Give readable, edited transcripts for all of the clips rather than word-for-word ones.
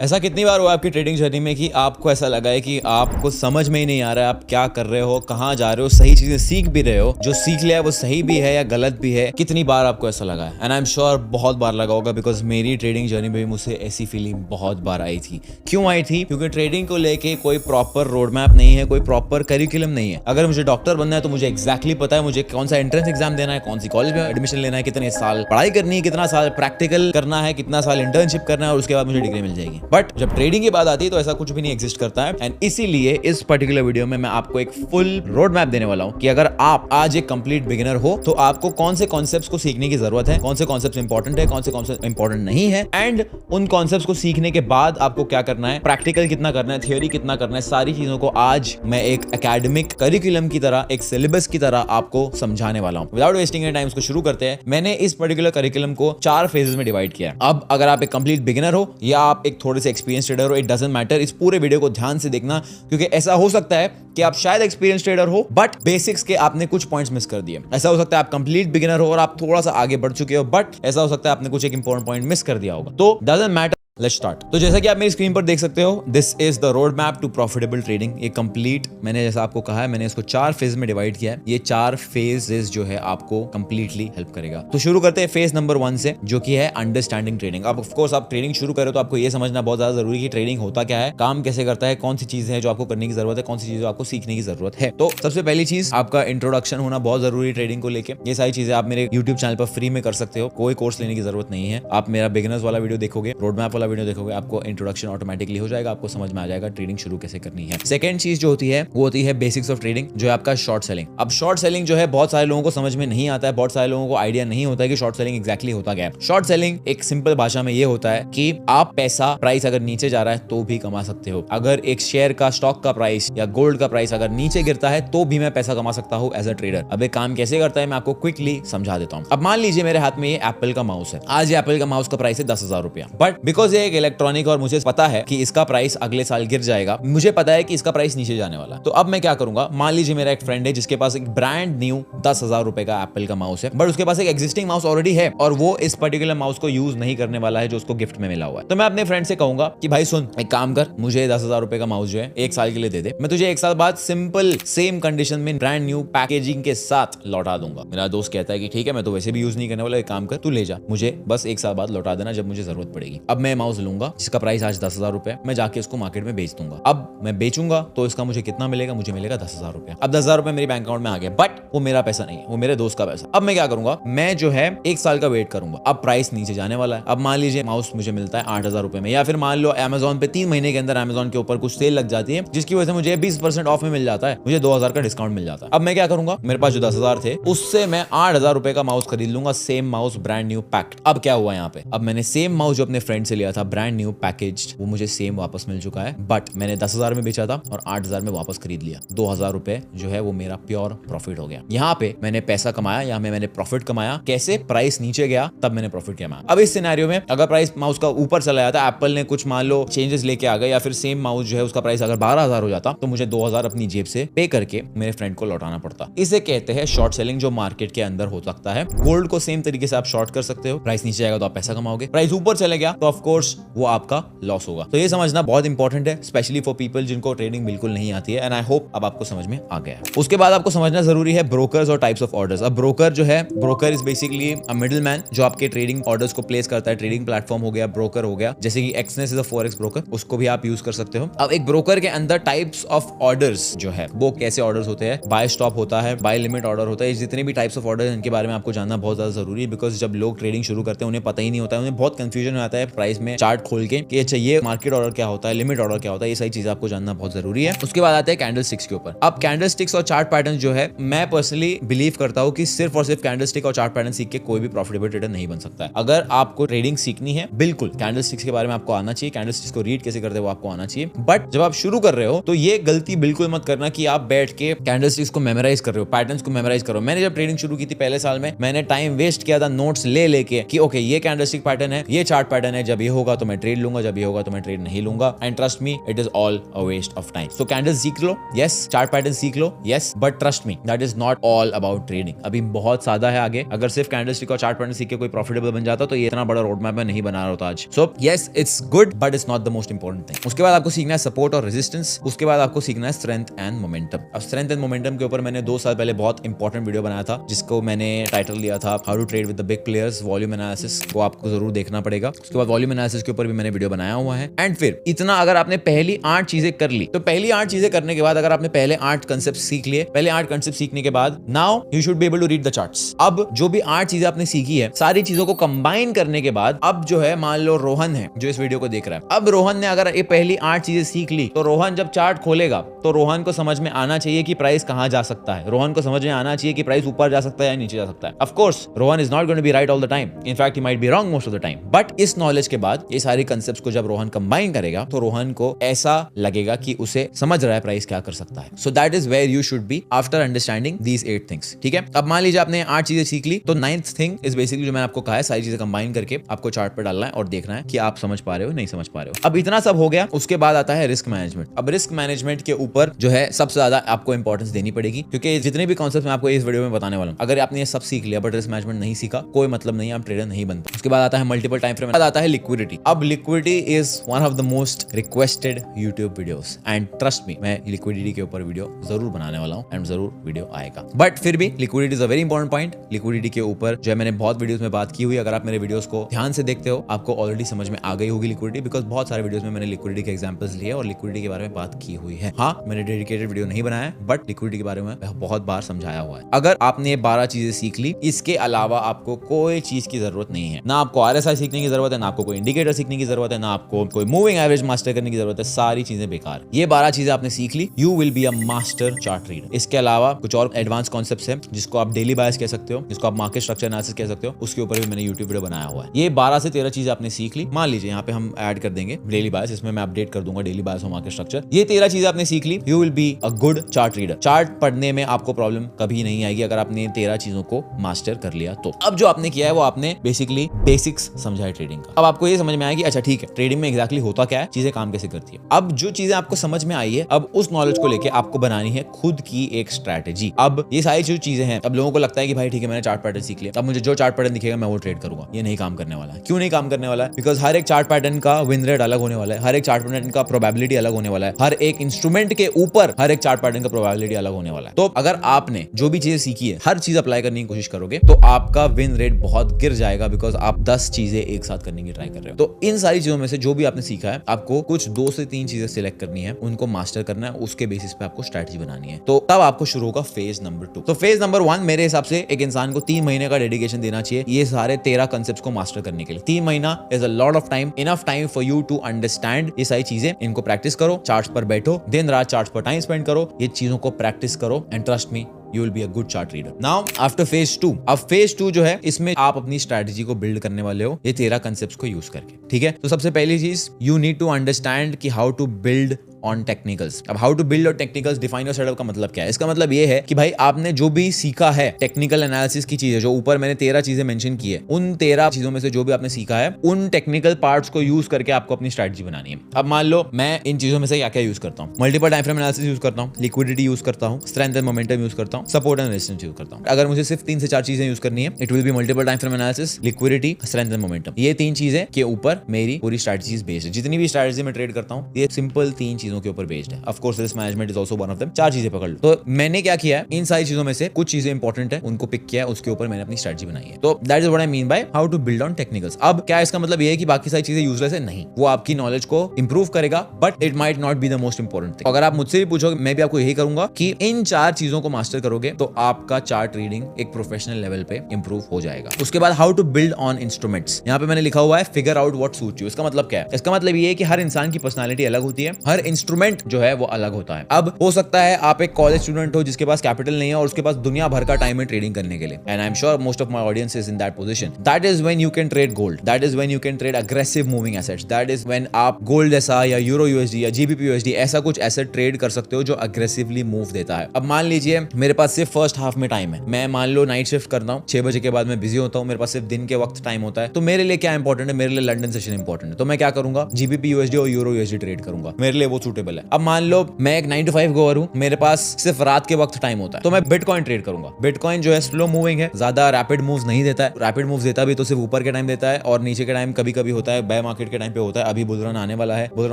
ऐसा कितनी बार हुआ आपकी ट्रेडिंग जर्नी में कि आपको ऐसा लगा है कि आपको समझ में ही नहीं आ रहा है आप क्या कर रहे हो, कहाँ जा रहे हो, सही चीजें सीख भी रहे हो, जो सीख लिया है वो सही भी है या गलत भी है? कितनी बार आपको ऐसा लगा है? एंड आई एम श्योर बहुत बार लगा होगा, बिकॉज मेरी ट्रेडिंग जर्नी में भी मुझसे ऐसी फीलिंग बहुत बार आई थी। क्यों आई थी? क्योंकि ट्रेडिंग को लेके कोई प्रॉपर रोड मैप नहीं है, कोई प्रॉपर करिकुलम नहीं है। अगर मुझे डॉक्टर बनना है तो मुझे एग्जैक्टली पता है मुझे कौन सा एंट्रेंस एग्जाम देना है, कौन सी कॉलेज में एडमिशन लेना है, कितने साल पढ़ाई करनी है, कितना साल प्रैक्टिकल करना है, कितना साल इंटर्नशिप करना है, और उसके बाद मुझे डिग्री मिल जाएगी। बट जब ट्रेडिंग की बात आती है तो ऐसा कुछ भी नहीं एग्जिस्ट करता है। एंड इसीलिए इस पर्टिकुलर वीडियो में मैं आपको एक फुल रोड मैप देने वाला हूं कि अगर आप आज एक कंप्लीट बिगिनर हो तो आपको कौन से कॉन्सेप्ट्स को सीखने की जरूरत है, कौन से कॉन्सेप्ट्स इंपॉर्टेंट है, कौन से कॉन्सेप्ट इंपॉर्टेंट नहीं है, एंड उन कॉन्सेप्ट्स को सीखने के बाद आपको क्या करना है, प्रैक्टिकल कितना करना है, थियोरी कितना करना है, सारी चीजों को आज मैं एक एकेडमिक करिकुलम की तरह, एक सिलेबस की तरह आपको समझाने वाला हूं। विदाउट वेस्टिंग एनी टाइम इसको शुरू करते हैं। मैंने इस पर्टिकुलर करिकुलम को 4 फेजेस में डिवाइड किया है। अब अगर आप एक कंप्लीट बिगिनर हो या आप एक थोड़े से एक्सपीरियंस ट्रेडर हो, इट डजंट मैटर, इस पूरे वीडियो को ध्यान से देखना, क्योंकि ऐसा हो सकता है कि आप शायद एक्सपीरियंस ट्रेडर हो बट बेसिक्स के आपने कुछ पॉइंट्स मिस कर दिए। ऐसा हो सकता है आप कंप्लीट बिगिनर हो और आप थोड़ा सा आगे बढ़ चुके हो, बट ऐसा हो सकता है आपने कुछ एक इंपॉर्टेंट पॉइंट मिस कर दिया होगा। तो डजंट मैटर, लेट्स स्टार्ट। तो जैसा कि आप मेरी स्क्रीन पर देख सकते हो, this is the road map to profitable trading. ये कंप्लीट मैंने जैसा आपको कहा है, मैंने इसको 4 फेज में डिवाइड किया है। ये 4 फेजेस जो है आपको कंप्लीटली हेल्प करेगा। तो शुरू करते हैं फेज नंबर 1 से, जो कि है अंडरस्टैंडिंग ट्रेडिंग। अब ऑफ कोर्स आप ट्रेडिंग शुरू करें तो आपको ये समझना बहुत ज्यादा जरूरी है कि ट्रेडिंग होता क्या है, काम कैसे करता है, कौन सी चीजें हैं जो आपको करने की जरूरत है, कौन सी चीजें आपको सीखने की जरूरत है। तो सबसे पहली चीज आपका इंट्रोडक्शन होना बहुत जरूरी है ट्रेडिंग को लेकर। ये सारी चीजें आप मेरे यूट्यूब चैनल पर फ्री में कर सकते हो, कोई कोर्स लेने की जरूरत नहीं है। आप मेरा बिगिनर्स वाला वीडियो देखोगे, रोड मैप वाला वीडियो देखोगे, आपको इंट्रोडक्शन ऑटोमेटिकली हो जाएगा, आपको समझ में आ जाएगा ट्रेडिंग शुरू कैसे करनी है। सेकंड चीज जो होती है वो होती है बेसिक्स ऑफ ट्रेडिंग, जो है आपका शॉर्ट सेलिंग। अब शॉर्ट सेलिंग जो है बहुत सारे लोगों को समझ में नहीं आता है, बहुत सारे लोगों को आइडिया नहीं होता है कि शॉर्ट सेलिंग एग्जैक्टली होता क्या है। शॉर्ट सेलिंग एक सिंपल भाषा में ये होता है कि आप पैसा, प्राइस अगर नीचे जा रहा है तो भी कमा सकते हो। अगर एक शेयर का, स्टॉक का प्राइस या गोल्ड का प्राइस अगर नीचे गिरता है तो भी मैं पैसा कमा सकता हूं एज अ ट्रेडर। अब एक काम कैसे करता है मैं आपको क्विकली समझा देता हूं। अब मान लीजिए मेरे हाथ में ये एप्पल का माउस है। आज ये एप्पल का माउस का प्राइस है 10,000 रुपया, बट बिकॉज ये एक इलेक्ट्रॉनिक और मुझे पता है कि इसका प्राइस अगले साल गिर जाएगा, मुझे पता है कि इसका प्राइस नीचे जाने वाला है। तो अब मैं क्या करूंगा, मान लीजिए मेरा एक फ्रेंड है जिसके पास एक ब्रांड न्यू 10,000 रुपए का एप्पल का माउस है, बट उसके पास एक एग्जिस्टिंग माउस ऑलरेडी है और वो इस पर्टिकुलर माउस को यूज नहीं करने वाला है जो उसको गिफ्ट में मिला हुआ है। तो मैं अपने फ्रेंड से कहूंगा कि भाई सुन, एक काम कर, मुझे 10,000 रुपए का माउस जो है 1 साल के लिए दे दे, मैं तुझे 1 साल बाद सिंपल सेम कंडीशन में ब्रांड न्यू पैकेजिंग के साथ लौटा दूंगा। मेरा दोस्त कहता है कि ठीक है, मैं तो वैसे भी यूज नहीं करने वाला, एक काम कर तू ले जा, मुझे बस 1 साल बाद लौटा देना जब मुझे जरूरत पड़ेगी। अब मैं माउस लूंगा जिसका प्राइस आज 10,000 रुपए, मैं जाके उसको मार्केट में बेच दूंगा। अब मैं बेचूंगा तो इसका मुझे कितना मिलेगा, मुझे मिलेगा 10,000 रुपए। अब 10,000 रुपए मेरे बैंक अकाउंट में आ गया, बट वो मेरा पैसा नहीं है, वो मेरे दोस्त का पैसा। अब मैं क्या करूंगा, मैं जो है 1 साल का वेट करूंगा। अब प्राइस नीचे जाने वाला है। अब मान लीजिए माउस मुझे मिलता है 8,000 रुपए में, या फिर मान लो अमेजोन पे 3 महीने के अंदर अमेजोन के ऊपर कुछ सेल लग जाती है जिसकी वजह से मुझे 20% ऑफ में मिल जाता है, मुझे 2,000 का डिस्काउंट मिल जाता है। अब मैं क्या करूंगा, मेरे पास जो 10,000 थे उससे मैं 8,000 रुपए का माउस खरीद लूंगा, same mouse brand new packed. अब क्या हुआ यहाँ पे, अब मैंने सेम माउस जो अपने फ्रेंड से लिया था ब्रांड न्यू पैकेज्ड, वो मुझे सेम वापस मिल चुका है, बट मैंने 10,000 में बेचा था और 8,000 में वापस खरीद लिया। 2,000 रुपए जो है वो मेरा प्योर प्रॉफिट हो गया। यहाँ पे मैंने पैसा कमाया, यहाँ में मैंने प्रॉफिट कमाया। कैसे? प्राइस नीचे गया तब मैंने प्रॉफिट कमाया। अब इस सिनेरियो में अगर प्राइस माउस का ऊपर चला जाता, एप्पल ने कुछ मान लो चेंजेस लेके आ गए, या फिर सेम माउस जो है उसका प्राइस अगर 12,000 हो जाता, तो मुझे 2,000 अपनी जेब से पे करके मेरे फ्रेंड को लौटाना पड़ता। इसे कहते हैं शॉर्ट सेलिंग, जो मार्केट के अंदर हो सकता है। गोल्ड को सेम तरीके से आप शॉर्ट कर सकते हो, प्राइस नीचे जाएगा तो आप पैसा कमाओगे, प्राइस ऊपर चले गया तो ऑफ कोर्स वो आपका लॉस होगा। तो ये समझना बहुत इंपॉर्टेंट है, स्पेशली फॉर पीपल जिनको ट्रेडिंग बिल्कुल नहीं आती है। एंड आई होप अब आपको समझ में आ गया है। उसके बाद आपको समझना जरूरी है ब्रोकर्स और टाइप्स ऑफ ऑर्डर्स। अब ब्रोकर जो है, broker is basically a middle man जो आपके ट्रेडिंग ऑर्डर्स को प्लेस करता है। ट्रेडिंग प्लेटफॉर्म हो गया, ब्रोकर हो गया, जैसे कि Exness is a forex broker, उसको भी आप यूज कर सकते हो। अब एक ब्रोकर के अंदर टाइप्स ऑफ ऑर्डर्स जो है वो कैसे ऑर्डर्स होते हैं, बाय स्टॉप होता है, बाय लिमिट ऑर्डर होता है, जितने भी टाइप्स ऑफ ऑर्डर हैं इनके बारे में आपको जानना बहुत ज्यादा जरूरी है। बिकॉज जब लोग ट्रेडिंग शुरू करते हैं उन्हें पता ही नहीं होता है, उन्हें बहुत कंफ्यूजन आता है प्राइस में चार्ट खोल के कि अच्छा ये मार्केट ऑर्डर क्या होता है, लिमिट ऑर्डर क्या होता है, ये सारी चीजें आपको जानना बहुत जरूरी है। उसके बाद आते हैं कैंडल स्टिक्स के ऊपर। अब कैंडल स्टिक्स और चार्ट पैटर्न जो है, मैं पर्सनली बिलीव करता हूं कि सिर्फ और सिर्फ कैंडल स्टिक और चार्ट पैटर्न सीख के कोई भी प्रॉफिटेबल ट्रेडर नहीं बन सकता है। अगर आपको ट्रेडिंग सीखनी है, बिल्कुल कैंडल स्टिक्स के बारे में आपको आना चाहिए, कैंडल स्टिक्स को रीड कैसे करते हैं वो आपको आना चाहिए। बट जब आप शुरू कर रहे हो तो ये गलती बिल्कुल मत करना कि आप बैठ के कैंडल स्टिक्स को मेमोराइज कर रहे हो, पैटर्न्स को मेमोराइज करो। मैंने जब ट्रेडिंग शुरू की थी पहले साल में, मैंने टाइम वेस्ट किया था नोट्स ले लेके कि ओके ये कैंडल स्टिक पैटर्न है, ये चार्ट पैटर्न है, जब ये होगा तो मैं ट्रेड लूंगा, जब ये होगा तो मैं ट्रेड नहीं लूंगा। And trust me, it is all a waste of time. So candle सीख लो, यस, चार्ट पैटर्न सीख लो, yes, but trust me, that is not all about trading. अभी बहुत सादा है आगे। अगर सिर्फ कैंडलस्टिक और चार्ट पैटर्न सीख के कोई प्रॉफिटेबल बन जाता तो ये इतना बड़ा रोड मैप मैं नहीं बना रहा होता आज। So yes, it's good but it's not the most important thing. उसके बाद आपको सीखना है सपोर्ट और रेजिस्टेंस। उसके बाद आपको सीखना है स्ट्रेंथ एंड मोमेंटम। अब स्ट्रेंथ एंड मोमेंटम के ऊपर मैंने 2 साल पहले बहुत इंपॉर्टेंट वीडियो बनाया था, जिसको मैंने टाइटल लिया था how to trade with the big players, volume analysis. वो आपको जरूर देखना पड़ेगा। उसके बाद वॉल्यूम एनालिसिस के ऊपर भी मैंने वीडियो बनाया हुआ है। एंड फिर इतना अगर आपने पहली 8 चीजें कर ली, तो पहली 8 चीजें करने के बाद अगर आपने पहले 8 कांसेप्ट सीख लिए, पहले 8 कांसेप्ट सीखने के बाद now you should be able to read the charts. अब जो भी 8 चीजें आपने सीखी है, सारी चीजों को कंबाइन करने के बाद अब जो है, मान लो रोहन है जो इस वीडियो को देख रहा है, अब रोहन ने अगर ये पहली 8 चीजें सीख ली, तो रोहन जब चार्ट खोलेगा तो रोहन को समझ में आना चाहिए कि प्राइस कहां जा सकता है। रोहन को समझ में आना चाहिए कि प्राइस ऊपर जा सकता है या नीचे जा सकता है। Of course Rohan is not going to be right all the time, in fact he might be wrong most of the time, but इस नॉलेज के बाद ये सारी कांसेप्ट्स को जब रोहन कंबाइन करेगा तो रोहन को ऐसा लगेगा कि उसे समझ रहा है प्राइस क्या कर सकता है। So that is where you should be after understanding these 8 things. ठीक है, अब मान लीजिए आपने 8 चीजें सीख ली, तो 9th थिंग इज बेसिकली जो मैंने आपको कहा है, सारी चीजें कंबाइन करके आपको चार्ट पर डालना है और देखना है कि आप समझ पा रहे हो नहीं समझ पा रहे हो। अब इतना सब हो गया, उसके बाद आता है रिस्क मैनेजमेंट। अब रिस्क मैनेजमेंट के ऊपर जो है सबसे ज्यादा आपको इंपॉर्टेंस देनी पड़ेगी, क्योंकि जितने भी कॉन्सेप्ट मैं आपको इस वीडियो में बताने वाला हूं, अगर आपने ये सब सीख लिया बट रिस्क मैनेजमेंट नहीं सीखा, कोई मतलब नहीं, आप ट्रेडर नहीं बनते। उसके बाद आता है मल्टीपल टाइम फ्रेम, बाद आता है लिक्विडिटी। अब liquidity is one of the most requested YouTube videos and trust मी, मैं लिक्विडिटी के ऊपर वीडियो जरूर बनाने वाला हूं एंड जरूर वीडियो आएगा। बट फिर भी liquidity is a very important point. Liquidity के ऊपर जो है मैंने बहुत वीडियोस में बात की हुई, अगर आप मेरे वीडियोस को ध्यान से देखते हो आपको ऑलरेडी समझ में आ गई होगी लिक्विडिटी, बिकॉज बहुत सारे वीडियोस में मैंने लिक्विडिटी के एग्जांपल्स लिए और लिक्विडिटी के बारे में बात की हुई है। हाँ, मैंने डेडिकेटेड वीडियो नहीं बनाया है, बट लिक्विडिटी के बारे में बहुत बार समझाया हुआ है। अगर आपने 12 चीजें सीख ली, इसके अलावा आपको कोई चीज की जरूरत नहीं है। ना आपको RSI सीखने की जरूरत है, ना आपको कोई इंडिकेटर सीखने की जरूरत है, ना आपको कोई मूविंग एवरेज मास्टर करने की जरूरत है। सारी चीजें बेकार। ये 12 चीजें आपने सीख ली, you will be a master chart reader. इसके अलावा कुछ और एडवांस कॉन्सेप्ट्स हैं, जिसको आप डेली बायस कह सकते हो, जिसको आप मार्केट स्ट्रक्चर एनालिसिस कह सकते हो, उसके ऊपर भी मैंने यूट्यूब वीडियो बनाया हुआ है। ये 12 से 13 चीजें आपने सीख ली। मान लीजिए यहाँ पे हम ऐड कर देंगे डेली बायस, इसमें मैं अपडेट कर दूंगा डेली बायस और मार्केट स्ट्रक्चर। ये 13 चीजें आपने सीख ली, you will be a good chart reader. Chart पढ़ने में आपको प्रॉब्लम कभी नहीं आएगी अगर आपने 13 चीजों को मास्टर कर लिया तो। अब जो आपने किया है वो आपने बेसिकली बेसिक्स समझा है ट्रेडिंग का। अब आपको ये समझ में आएगी, अच्छा ठीक है, ट्रेडिंग में एग्जैक्टली होता क्या है, चीजें काम कैसे करती है। अब जो चीजें आपको समझ में आई है, अब उस नॉलेज को लेके आपको बनानी है खुद की एक स्ट्रैटेजी। अब ये सारी जो चीजें हैं, अब लोगों को लगता है कि भाई ठीक है मैंने चार्ट पैटर्न सीख लिया, अब मुझे जो चार्ट पैटर्न दिखेगा मैं वो ट्रेड करूंगा। ये नहीं काम करने वाला है। क्यों नहीं काम करने वाला है? बिकॉज हर एक चार्ट पैटर्न का विन रेट अलग होने वाला है, हर एक चार्ट पैटर्न का प्रोबेबिलिटी अलग होने वाला है, हर एक इंस्ट्रूमेंट के ऊपर हर एक चार्ट पैटर्न का प्रोबेबिलिटी अलग होने वाला है। तो अगर आपने जो भी चीजें सीखी है हर चीज अप्लाई करने की कोशिश करोगे तो आपका विन रेट बहुत गिर जाएगा, बिकॉज आप 10 चीजें एक साथ करने की ट्राई कर रहे हो। तो इन सारी चीजों में से जो भी आपने सीखा है, आपको कुछ 2 से 3 चीजें सिलेक्ट करनी है, उनको मास्टर करना है, उसके बेसिस पे आपको स्ट्रैटेजी बनानी है। तो तब आपको शुरू होगा फेज नंबर 2। तो फेज नंबर 1 मेरे हिसाब से एक इंसान को 3 महीने का डेडिकेशन देना चाहिए ये सारे 13 कांसेप्ट्स को मास्टर करने के लिए। 3 महीना is a lot of time, enough time for you to understand ये सारी चीजें। इनको प्रैक्टिस करो, चार्ट्स पर बैठो, दिन रात चार्ट्स पर टाइम स्पेंड करो, ये चीजों को प्रैक्टिस करो and trust me you will be a good chart reader. Now after phase 2, अब phase 2 जो है इसमें आप अपनी स्ट्रैटेजी को बिल्ड करने वाले हो ये 13 कांसेप्ट्स को यूज करके। ठीक है, तो सबसे पहली चीज यू नीड टू अंडरस्टैंड कि how to build on technicals. अब हाउ टू बिल्ड और टेक्निकल्स, डिफाइन योर सेटअप का मतलब क्या है? इसका मतलब ये है कि भाई आपने जो भी सीखा है टेक्निकल एनालिसिस की चीजें, जो ऊपर मैंने 13 चीजें मेंशन की है, उन 13 चीजों में से जो भी आपने सीखा है उन टेक्निकल पार्ट्स को यूज करके आपको अपनी स्ट्रैटेजी बनानी है। अब मान लो मैं इन चीजों में से क्या क्या यूज करता हूँ, multiple time frame analysis use करता हूँ, लिक्विडिटी यूज करता हूँ, स्ट्रेंथ एंड मोमेंटम यूज करता हूँ, सपोर्ट एंड रेजिस्टेंस यूज करता हूँ। अगर मुझे सिर्फ 3 से 4 चीजें यूज करनी है, it will be multiple time frame analysis, liquidity, strength and momentum. ये 3 चीजें के ऊपर मेरी पूरी स्ट्रैटेजी बेस्ड है। जितनी भी स्ट्रैटेजी मैं ट्रेड करता हूँ ये सिंपल 3 चीजों के ऊपर बेस्ड है। Of course risk management is also one of them. 4 चीजें पकड़ लो। तो मैंने क्या किया है, इन सारी चीजों में से कुछ चीजें इंपॉर्टेंट है उनको पिक किया है, उसके ऊपर मैंने अपनी स्ट्रैटेजी बनाई है। तो that is what I mean by how to build on technicals. अब क्या इसका मतलब ये है कि बाकी सारी चीजें यूजलेस है? नहीं, वो आपकी नॉलेज को इंप्रूव करेगा but it might not be the most important thing. अगर आप मुझसे भी पूछोगे मैं भी आपको यही करूंगा कि इन 4 चीजों को मास्टर करोगे तो आपका चार्ट रीडिंग एक प्रोफेशनल लेवल पे इंप्रूव हो जाएगा। उसके बाद how to build on instruments. यहाँ पे मैंने लिखा हुआ है figure out what suit you. इसका मतलब क्या है? इसका मतलब ये है कि हर इंसान की पर्सनालिटी अलग होती है, हर इंस्ट्रूमेंट जो है वो अलग होता है। अब हो सकता है आप एक कॉलेज स्टूडेंट हो जिसके पास कैपिटल नहीं है और उसके पास दुनिया भर का टाइम है ट्रेडिंग करने के लिए, and I am sure most of my audience is in that position. That is when you can trade gold, that is when you can trade aggressive moving assets, that is when आप gold जैसा या euro USD या GBP USD ऐसा कुछ asset trade कर सकते हो जो अग्रेसिवली मूव देता है। अब मान लीजिए मेरे पास सिर्फ फर्स्ट हाफ में टाइम है, मैं मान लो नाइट शिफ्ट करता हूँ, 6 बजे के बाद मैं बिजी होता हूँ, मेरे पास सिर्फ दिन के वक्त टाइम होता है, तो मेरे लिए क्या इंपॉर्टेंट है, मेरे लिए लंदन सेशन इंपॉर्टेंट है, तो मैं क्या करूंगा, जीबीपी यूएसडी और यूरो यूएसडी ट्रेड करूंगा, मेरे लिए वो सूटेबल है। अब मान लो मैं एक 9 to 5 गोअर हूं, मेरे पास सिर्फ रात के वक्त टाइम होता है, तो मैं बिटकॉइन ट्रेड करूंगा। बिटकॉइन जो है स्लो मूविंग है, ज्यादा रैपिड मूव्स नहीं देता है, रैपिड मूव्स देता भी तो सिर्फ ऊपर के टाइम देता है और नीचे के टाइम कभी कभी होता है, बेयर मार्केट के टाइम पे होता है। अभी बुल रन आने वाला है, बुल रन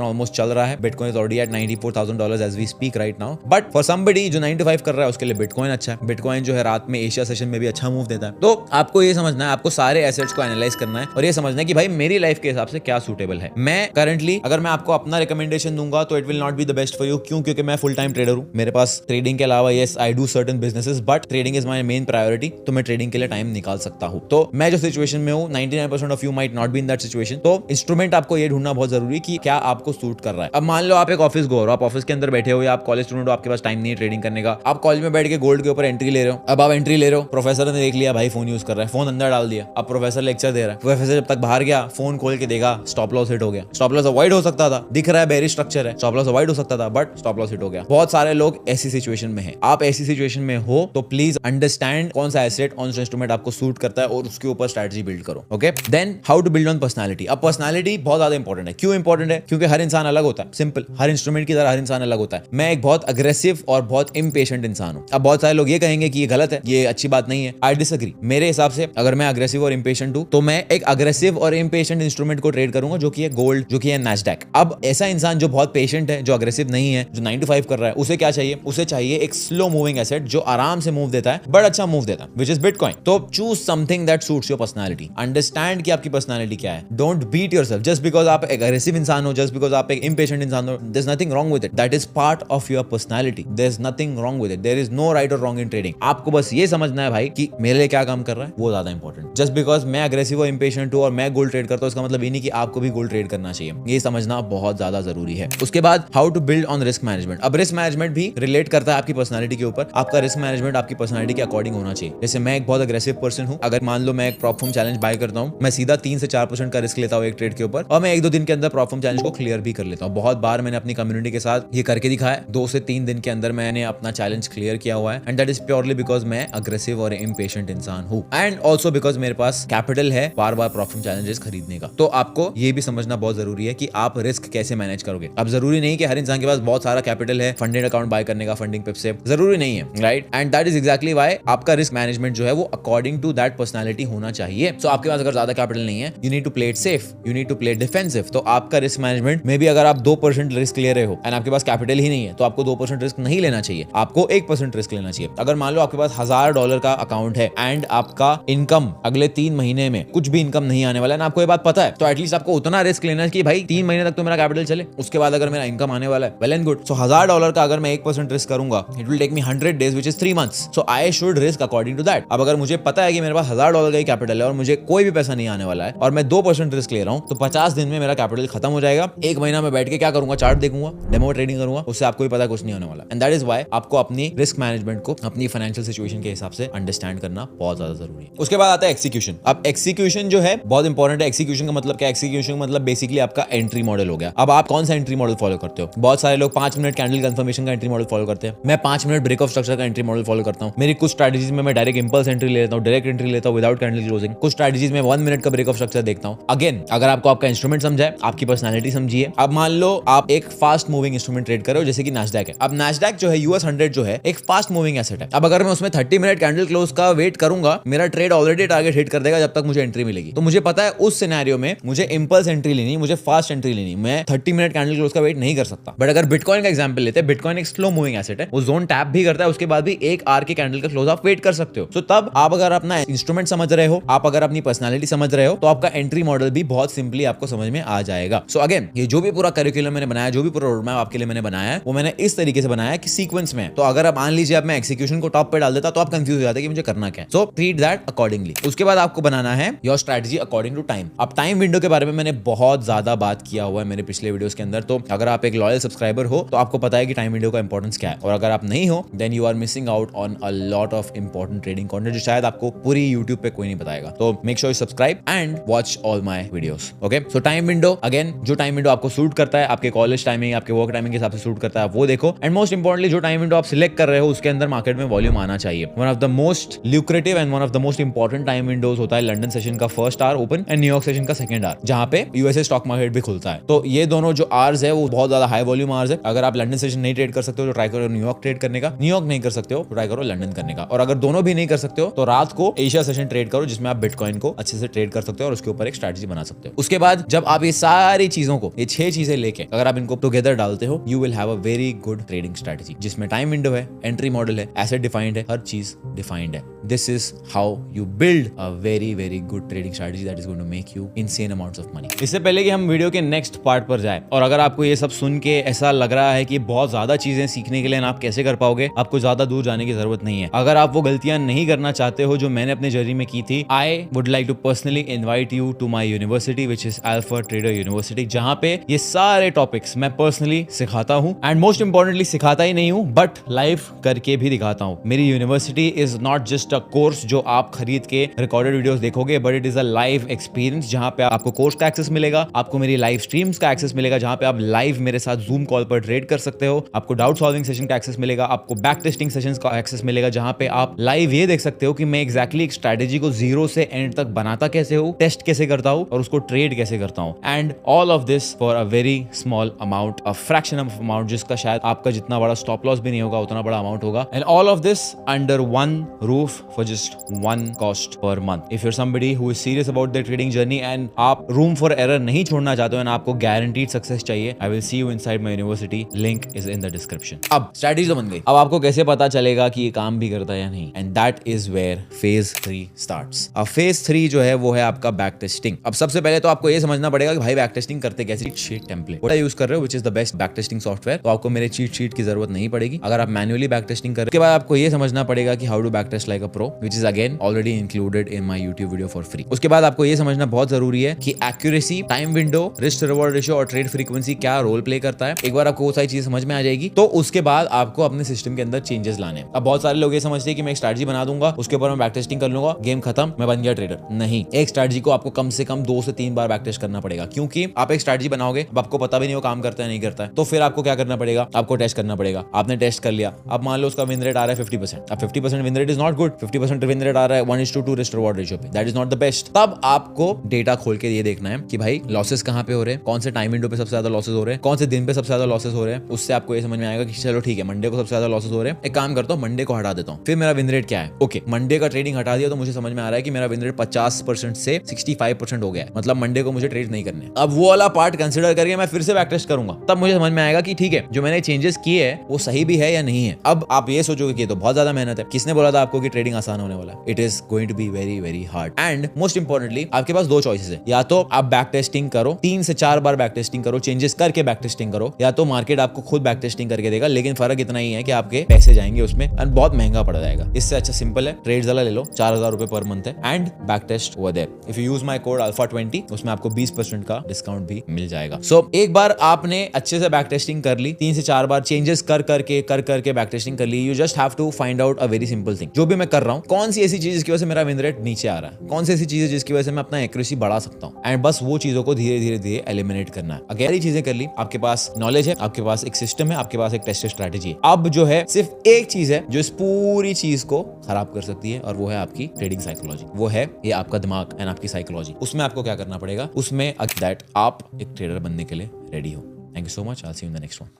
ऑलमोस्ट चल रहा है, Bitcoin is already at $94,000 as we speak right now. But for somebody जो 9 to 5 कर रहा है उसके लिए बिटकॉइन अच्छा है। बिटकॉइन जो है रात में एशिया सेशन में भी अच्छा मूव देता है। तो आपको ये समझना है, आपको सारे एसेट्स को एनालाइज करना है और ये समझना है कि भाई मेरी लाइफ के हिसाब से क्या सूटेबल है। मैं करंटली अगर मैं आपको अपना रिकमेंडेशन दूंगा तो it will not be the best for you. क्यों? क्योंकि मैं फुल टाइम ट्रेडर हूं, मेरे पास ट्रेडिंग के अलावा yes I do certain businesses but trading is my main priority, तो मैं ट्रेडिंग के लिए टाइम निकाल सकता हूं। तो मैं जो सिचुएशन में हूं 99% of you might not be in that situation, तो इंस्ट्रूमेंट आपको ये ढूंढना बहुत जरूरी कि क्या आपको सूट कर रहा है। अब मान लो आप एक ऑफिस गो हो, आप ऑफिस के अंदर बैठे हो या आप कॉलेज स्टूडेंट हो, आपके पास टाइम नहीं है ट्रेडिंग करने का, आप कॉलेज में बैठ के गोल्ड के ऊपर एंट्री ले रहे हो। अब आप एंट्री ले रहे हो, प्रोफेसर ने देख लिया भाई फोन यूज कर रहा है, फोन अंदर डाल दिया, अब प्रोफेसर लेक्चर दे रहा है, प्रोफेसर जब तक बाहर गया फोन खोल के देखा, स्टॉप लॉस हिट हो गया। स्टॉप लॉस अवॉइड हो सकता था, दिख रहा है बेरिश स्ट्रक्चर है, स्टॉप लॉस अवॉइड हो सकता था बट स्टॉप लॉस हिट हो गया। बहुत सारे लोग ऐसी सिचुएशन में हैं। आप ऐसी सिचुएशन में हो तो प्लीज अंडरस्टैंड कौन सा एसेट कौन सा इंस्ट्रूमेंट आपको सूट करता है और उसके ऊपर स्ट्रेटजी बिल्ड करो। Okay, then how to build on personality. अब पर्सनालिटी बहुत ज्यादा इंपॉर्टेंट है। क्यों इंपॉर्टेंट है? क्योंकि हर इंसान अलग होता है, सिंपल, हर इंस्ट्रूमेंट की तरह हर इंसान अलग होता है। मैं एक बहुत अग्रेसिव और बहुत इम्पेशेंट इंसान हूं। अब बहुत सारे लोग ये कहेंगे कि ये गलत है, ये अच्छी बात नहीं है। I disagree. मेरे हिसाब से अगर मैं अग्रेसिव और इम्पेशेंट हूं तो मैं एक अग्रेसिव और इम्पेशेंट इंस्ट्रूमेंट को ट्रेड करूंगा जो कि है गोल्ड, जो कि है नैस्डैक। अब ऐसा इंसान जो बहुत पेशेंट है, जो अग्रेसिव नहीं है, जो 9 to 5 कर रहा है, उसे क्या चाहिए? उसे चाहिए एक स्लो मूविंग एसेट जो आराम से मूव देता है बट अच्छा मूव देता है, व्हिच इज बिटकॉइन। तो choose something that suits your personality. Understand कि आपकी पर्सनालिटी क्या है। Don't beat yourself just because आप एक अग्रेसिव इंसान हो, जस्ट बिकॉज आप एक इम्पेशेंट इंसान हो। There is nothing wrong with it, that is part of your personality. There is nothing wrong with it, there is no right और wrong in trading. आपको बस ये समझना है भाई कि मेरे लिए क्या काम कर रहा है, वो ज्यादा इंपॉर्टेंट। जस्ट बिकॉज मैं अग्रेसिव और इम्पेशेंट हूं और मैं गोल्ड ट्रेड करता हूं, इसका मतलब ये नहीं कि आपको भी गोल्ड ट्रेड करना चाहिए। ये समझना बहुत ज्यादा जरूरी है। उसके बाद how to build on risk management. अब रिस्क मैनेजमेंट भी रिलेट करता है आपकी पर्सनालिटी के ऊपर। आपका रिस्क मैनेजमेंट आपकी पर्सनालिटी के अकॉर्डिंग होना चाहिए। जैसे मैं एक बहुत अग्रेसिव पर्सन हूं, अगर मान लो मैं एक प्रॉफर्म चैलेंज बाय करता हूं, मैं सीधा 3 से 4% का रिस्क लेता हूं एक ट्रेड के ऊपर और मैं 1-2 दिन के अंदर प्रॉफर्म चैलेंज को क्लियर भी कर लेता हूं। बहुत बार मैंने अपनी कम्युनिटी के साथ ये करके दिखाया, 2 से 3 दिन के अंदर मैंने अपना चैलेंज क्लियर किया हुआ है, and that is purely because मैं अग्रेसिव और इम्पेशेंट इंसान हूं, एंड ऑल्सो बिकॉज मेरे पास कैपिटल है बार बार प्रॉफर्म चैलेंजेस खरीदने का। तो आपको ये भी समझना बहुत जरूरी है कि आप रिस्क कैसे मैनेज करोगे। अब जरूरी नहीं कि हर इंसान के पास बहुत सारा कैपिटल है फंडेड अकाउंट बाय करने का, फंडिंग पिप से, जरूरी नहीं है, right? And that is exactly why आपका रिस्क मैनेजमेंट जो है वो अकॉर्डिंग टू दैट पर्सनालिटी होना चाहिए। सो आपके पास अगर ज्यादा कैपिटल नहीं है, you need to play it safe, you need to play defensive. तो आपका रिस्क मैनेजमेंट में भी अगर आप 2% रिस्क ले रहे हो एंड आपके पास कैपिटल ही नहीं है तो आपको 2% रिस्क नहीं लेना चाहिए, आपको 1% रिस्क लेना चाहिए। अगर मान लो आपके पास $1000 का अकाउंट है एंड आपका इनकम अगले 3 महीने में कुछ भी इनकम नहीं आने वाला है ना, आपको ये बात पता है, तो एटलीस्ट आपको उतना रिस्क लेना है कि भाई 3 महीने तक तो मेरा कैपिटल चले, उसके बाद अगर मेरा इनकम आने वाला है, वेल एंड गुड। सो $1000 का अगर मैं 1% रिस्क करूंगा, it will take me 100 days which is 3 months। So I should risk according to that. अब अगर मुझे पता है कि मेरे पास $1000 का ही कैपिटल है और मुझे कोई भी पैसा नहीं आने वाला है और मैं 2% रिस्क ले रहा हूं, तो 50 दिन में मेरा कैपिटल खत्म हो जाएगा। 1 महीना में बैठ के क्या करूंगा? चार्ट देखूंगा, डेमो ट्रेडिंग करूंगा, उससे आपको भी पता कुछ नहीं होने वाला। एंड दैट इज व्हाई आपको अपनी रिस्क मैनेजमेंट को अपनी फाइनेंशियल सिचुएशन के हिसाब से अंडरस्टैंड करना बहुत ज्यादा जरूरी है। उसके बाद आता है एक्सिक्यूशन। अब एक्सिक्यूशन जो है बहुत इंपॉर्टेंट है। एक्सिक्यूशन का मतलब क्या? एक्सिक्यूशन का मतलब बेसिकली आपका एंट्री मॉडल हो गया। अब आप कौन सा एंट्री मॉडल फॉलो करते हो? बहुत सारे लोग 5 मिनट कैंडल कंफर्मेशन का एंट्री मॉडल फॉलो करते हैं। मैं 5 मिनट ब्रेक ऑफ स्ट्रक्चर का एंट्री मॉडल फॉलो करता हूं। मेरी कुछ स्ट्रेटजीज में मैं डायरेक्ट इंपल्स एंट्री ले लेता हूं, डायरेक्ट एंट्री लेता हूं विदाउट कैंडल क्लोजिंग। कुछ स्ट्रेटजीज में 1 मिनट का ब्रेक ऑफ स्ट्रक्चर देखता हूं। अगेन, अगर आपको आपका इंस्ट्रूमेंट समझा है, आपकी पर्सनालिटी समझिए। अब मान लो आप एक फास्ट मूविंग इंस्ट्रूमेंट ट्रेड कर रहे हो जैसे कि नैस्डैक है। अब नैस्डैक जो है US 100 जो है एक फास्ट मूविंग एसेट है। अब अगर मैं उसमें 30 मिनट कैंडल क्लोज का वेट करूंगा, मेरा ट्रेड ऑलरेडी टारगेट हिट कर देगा जब तक मुझे एंट्री मिलेगी। तो मुझे पता है उस सिनेरियो में मुझे इंपल्स एंट्री लेनी, मुझे फास्ट एंट्री लेनी, मैं 30 मिनट कैंडल क्लोज का वेट नहीं कर सकता। बट अगर बिटकॉइन का एग्जांपल लेते हैं, बिटकॉइन एक स्लो मूविंग एसेट है, वो जोन टैप भी करता है, उसके बाद भी 1 आवर के कैंडल का क्लोज आप वेट कर सकते हो। सो तब आप अगर अपना इंस्ट्रूमेंट समझ रहे हो, आप अगर अपनी पर्सनालिटी समझ रहे हो, तो आपका एंट्री मॉडल भी बहुत सिंपली आपको समझ में आ जाएगा। सो अगेन, ये जो भी पूरा करिकुलम मैंने बनाया, जो भी पूरा रोड मैप आपके लिए मैंने बनाया है, वो मैंने इस तरीके से बनाया है कि सीक्वेंस में। तो अगर आप मान लीजिए अब मैं एक्सिक्यूशन को टॉप पे डाल देता तो आप कंफ्यूज हो जाते कि मुझे करना क्या है। So treat that accordingly. उसके बाद आपको बनाना है your strategy according to time. अब टाइम विंडो के बारे में मैंने बहुत ज्यादा बात किया हुआ है मेरे पिछले वीडियोस के अंदर, तो अगर आप एक लॉयल सब्सक्राइबर हो तो आपको पता है कि टाइम विंडो का इंपॉर्टेंस क्या है, और अगर आप नहीं हो then you are missing out on a lot of important trading content जो शायद आपको पूरी यूट्यूब पे कोई नहीं बताएगा। तो make sure you subscribe and watch all my videos. Okay, so time window, again जो टाइम विंडो आपको सूट करता है, आपके कॉलेज टाइमिंग, आपके वर्क टाइमिंग के हिसाब से सूट करता है, वो देखो। एंड मोस्ट इंपॉर्टेंटली जो टाइम विंडो आप सिलेक्ट कर रहे हो उसके अंदर मार्केट में वॉल्यूम आना चाहिए। One of the most lucrative and one of the most important time Windows होता है लंदन सेशन का first hour open and New York session का सेकंड आवर, जहां पे यूएसए स्टॉक मार्केट भी खुलता है। तो ये दोनों जो आवर्स है वो बहुत ज्यादा हाई वॉल्यूम आवर्स है। अगर आप लंदन सेशन नहीं ट्रेड कर सकते हो तो ट्राई करो न्यूयॉर्क ट्रेड करने का, न्यूयॉर्क नहीं कर सकते हो तो ट्राई करो लंदन करने का, और अगर दोनों भी नहीं कर सकते हो तो रात को एशिया सेशन ट्रेड करो जिसमें आप बिटकॉइन को अच्छे से ट्रेड कर सकते हो और उसके ऊपर एक स्ट्रैटेजी बना सकते हो। उसके बाद जब आप ये सारी चीजों को, ये 6 चीजें लेके अगर आप इनको टुगेदर डालते हो, you will have a very good trading strategy जिसमें टाइम विंडो है, एंट्री मॉडल है, एसेट डिफाइंड है, हर चीज डिफाइंड है। This is how you build a very very good trading strategy that is going to make you insane amounts of money. इससे पहले कि हम वीडियो के नेक्स्ट पार्ट पर जाए, और अगर आपको ये सब सुन के ऐसा लग रहा है कि बहुत ज्यादा चीजें सीखने के लिए आप कैसे कर पाओगे, आपको ज्यादा दूर जाने की जरूरत नहीं है। अगर आप वो गलतियां नहीं करना चाहते हो जो मैंने अपने जर्नी में की थी, I would like to personally invite you to my university which is Alpha Trader University, जहां पे ये सारे टॉपिक्स मैं पर्सनली सिखाता हूं। एंड मोस्ट इंपॉर्टेंटली सिखाता ही नहीं हूं बट लाइव करके भी दिखाता हूं। मेरी university is not just a course जो आप खरीद के रिकॉर्डेड वीडियोस देखोगे, but it is a live experience जहां पे आपको कोर्स का एक्सेस मिलेगा, आपको मेरी लाइव स्ट्रीम्स का एक्सेस मिलेगा जहां पे आप लाइव मेरे साथ जूम कॉल पर ट्रेड कर सकते हो, आपको डाउट सॉल्विंग सेशन का एक्सेस मिलेगा, आपको बैक टेस्टिंग सेशंस का एक्सेस मिलेगा जहां पे आप लाइव ये देख सकते हो कि मैं एग्जैक्टली एक स्ट्रैटेजी को जीरो से एंड तक बनाता कैसे हूं, टेस्ट कैसे करता हूं और उसको ट्रेड कैसे करता हूं। And all of this for a very small amount, a fraction of amount, जिसका शायद आपका जितना बड़ा स्टॉप लॉस भी नहीं होगा उतना बड़ा अमाउंट होगा। And all of this under one roof for just one cost per month. If you're somebody who is serious about their trading journey and आप रूम फॉर एरर नहीं छोड़ना चाहते हो एंड आपको गारंटीड सक्सेस चाहिए, I will see you inside my university, link is in the description. अब strategy तो बन गई, अब आपको कैसे पता चलेगा कि ये काम भी करता है या नहीं, and that is where phase 3 starts. अब फेज 3 जो है वो है आपका बैक टेस्टिंग। अब सबसे पहले तो आपको ये समझना पड़ेगा कि भाई बैक टेस्टिंग करते कैसे। Cheat sheet template what use कर रहे हो which is the best back testing software, तो आपको मेरे चीट शीट की जरूरत नहीं पड़ेगी अगर आप मैन्युअली बैक टेस्टिंग कर रहे हो। उसके बाद आपको ये समझना पड़ेगा कि how to back test like a pro, which is again already included in my YouTube video for free. उसके बाद आपको ये समझना बहुत जरूरी है कि accuracy, time window, risk reward ratio और ट्रेड फ्रीक्वेंसी क्या रोल प्ले करता है। एक बार आपको वो सारी चीजें समझ में आ जाएगी तो उसके बाद आपको अपने सिस्टम के अंदर चेंजेस लाने। अब बहुत सारे लोग ये समझते हैं कि मैं एक स्ट्रैटेजी बना दूंगा, उसके ऊपर मैं बैक टेस्टिंग कर लूंगा, गेम खत्म, मैं बन गया ट्रेडर। नहीं, एक स्ट्रैटेजी को आपको कम से कम 2 से 3 बार बैक टेस्ट करना पड़ेगा, क्योंकि आप एक स्ट्रैटेजी बनाओगे, अब आपको पता भी नहीं हो काम करता है नहीं करता है, तो फिर आपको क्या करना पड़ेगा, आपको टेस्ट करना पड़ेगा। आपने टेस्ट कर लिया, अब मान लो उसका विन रेट आ रहा है 50%, अब 50% win rate is not good, 50% win rate आ रहा है 1:2 रिस्क रिवॉर्ड रेशियो पे, that is not the best. तब आपको डेटा खोल के ये देखना है कि भाई लॉसेस कहां पे हो रहे हैं, कौन से टाइम विंडो पे सबसे ज्यादा लॉसेस हो रहे हैं, कौन से दिन पे सबसे ज्यादा लॉसेस हो रहे हैं। उससे आपको ये समझ में आएगा कि चलो ठीक है, मंडे को सबसे ज्यादा लॉसेस हो रहे हैं, एक काम करता हूं मंडे को हटा देता हूं, फिर मेरा विन रेट क्या है। ओके, मंडे का ट्रेडिंग हटा दिया तो मुझे समझ में आ रहा है कि मेरा विन रेट 50% से 65% हो गया है, मतलब मंडे को मुझे ट्रेड नहीं करने। अब वो वाला पार्ट कंसीडर करके मैं फिर से बैक टेस्ट करूंगा, तब मुझे समझ में आएगा कि ठीक है जो मैंने चेंजेस किए हैं वो सही भी है या नहीं है। अब आप ये सोचोगे कि ये तो बहुत ज्यादा मेहनत है, किसने बोला था आपको कि ट्रेडिंग आसान होने वाला है? It is going to be very very hard. And most importantly आपके पास 2 चॉइसेस है, या तो आप बैक टेस्टिंग करो, 3 से 4 बार बैक टेस्टिंग करो, चेंजेस करके बैक टेस्टिंग करो, या तो मार्केट आपको खुद बैक टेस्टिंग करके देगा, लेकिन फर्क इतना ही है कि आपके पैसे जाएंगे उसमें एंड बहुत महंगा पड़ जाएगा। इससे अच्छा सिंपल है, ट्रेड्स वाला ले लो, 4000 रुपए पर मंथ है and back test over there. If you use my code alpha20 उसमें आपको 20% का डिस्काउंट भी मिल जाएगा। सो एक बार आपने अच्छे से बैक टेस्टिंग कर ली, 3 से 4 बार चेंजेस कर करके बैक टेस्टिंग कर ली, you just have to find out a very simple thing. जो भी मैं कर रहा हूं, कौन सी ऐसी चीज जिसकी वजह से मेरा विन रेट नीचे आ रहा है, कौन सी ऐसी चीज जिसकी वजह से मैं अपना एक्यूरेसी बढ़ा सकता हूं, एंड बस वो चीजों को धीरे धीरे एलिमिनेट करना है। अगर ये चीजें कर ली, आपके पास नॉलेज है, आपके पास एक सिस्टम है, आपके पास एक टेस्टेड स्ट्रैटेजी है। अब जो है सिर्फ एक चीज है जो इस पूरी चीज को खराब कर सकती है, और वो है आपकी ट्रेडिंग साइकोलॉजी, वो है ये आपका दिमाग एंड आपकी साइकोलॉजी। उसमें आपको क्या करना पड़ेगा, उसमें दैट आप एक ट्रेडर बनने के लिए रेडी हो। Thank you so much, I will see you in the next one.